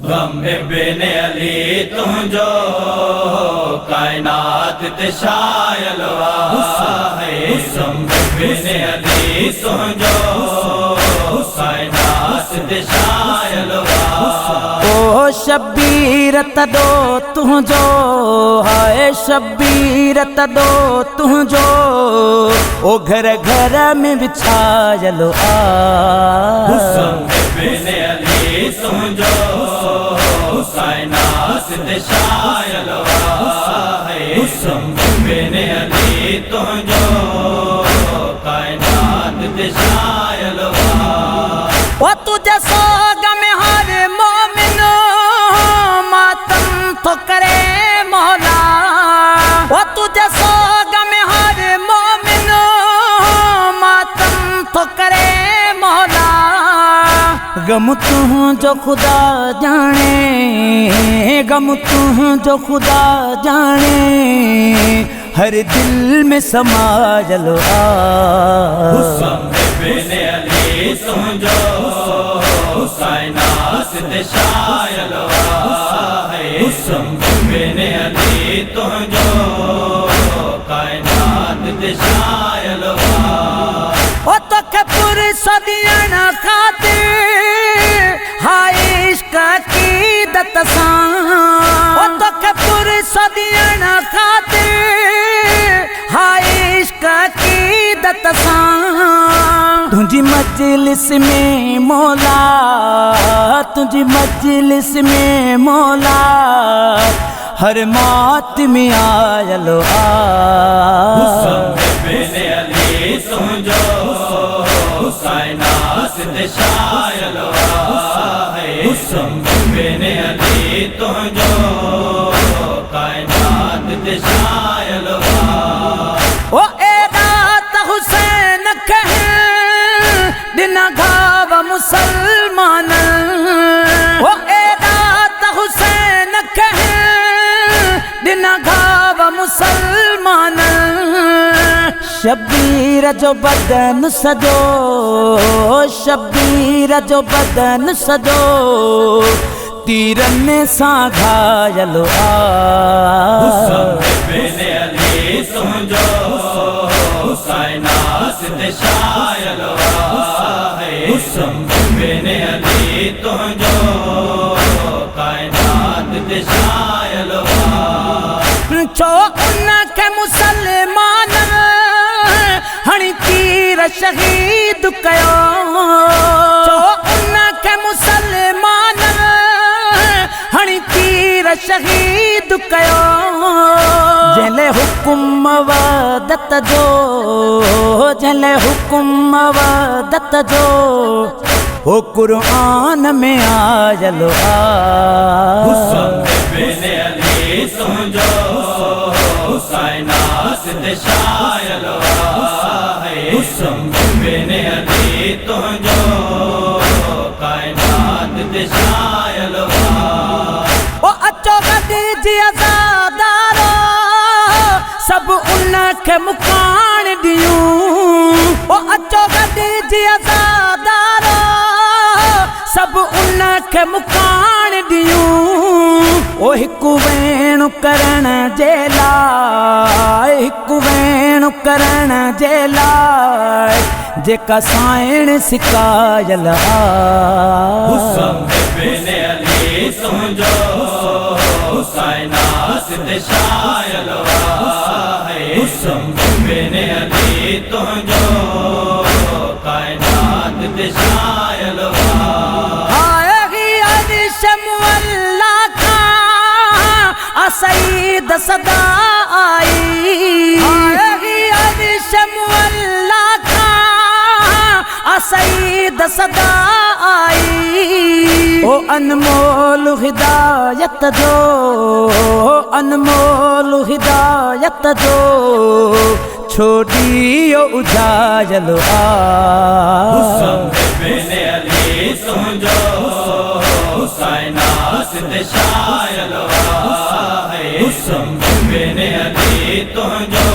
गम इब्न अली तुझो कायनात ते शायलवा है। गम इब्न अली तुझो कायनात ते शायलवा। ओ शबीर तडो तुझो हाय शबीर तडो तुझो ओ घर घर में विछायलो आ। गम इब्न अली तुझो कायनात ते शायलवा है। गम इब्न अली तुझो कायनात ते शायलवा। ओ तुझे सोग में हर मोमिनो मातम तो करे मौला। ओ तुझे सोग में हर मोमिनो मातम तो करे मौला। गम तू जो खुदा जाने गम तू जो खुदा जाने हर दिल में समा जलो आ। गम इब्न अली तुझो कायनात ते शायलवा है। गम इब्न अली तुझो कायनात ते शायलवा। ओ तो कपूर सदियन खातिर हाय इश्क की दत सां। ओ तो कपूर सदियन खातिर हाय इश्क की दत सां। तुझी मजलिस में मौला तुझी मजलिस में मौला हर मौत में आयलो आ। गम इब्न अली तुझो कायनात ते शायलवा है। गम इब्न अली तुझो कायनात ते शायलवा। ओ एदात हुसैन कहे दिन घाव मुसलमान। ओ एदात हुसैन कहे दिन घाव मुसलमान। शबीर जो बदन सजो शबीर जो बदन सजो तीरन सां घायलो आ। गम इब्न अली तुझो कायनात ते शायलवा है। गम इब्न अली तुझो कायनात ते शायलवा। छो उनखे मुसलमान हणी तीर शहीद कयो। छो उनखे मुसलमान हणी तीर शहीद कयो। जले हुकुम वदत जो जले हुकुम वदत जो ओ कुरान में आयलो आ। गम इब्न अली तुझो कायनात ते शायलवा है। गम इब्न अली तुझो कायनात ते शायलवा। ओ अचो गदी जी आज़ादारो सब उनखे मुकान दियूं। ओ अचो गदी जी आज़ादारो सब उनखे मुकान दियूं। ओ हिकु वेणु करण जे लाइ हिकु वेणु करण जे लाइ जेका साइण सिकायल आ। गम इब्न अली तुझो कायनात ते शायलवा है। गम इब्न अली तुझो कायनात ते शायलवा। आएगी अरिश मुअल्ला का सईद सदा आई। आएगी अरिश मुअल्ला का सईद सदा आई। ओ अनमोल हिदायत जो अनमोल हिदायत जो छोड़ियो उजायलो आ। गम इब्न अली तुझो कायनात ते शायलवा है। गम इब्न अली तुझो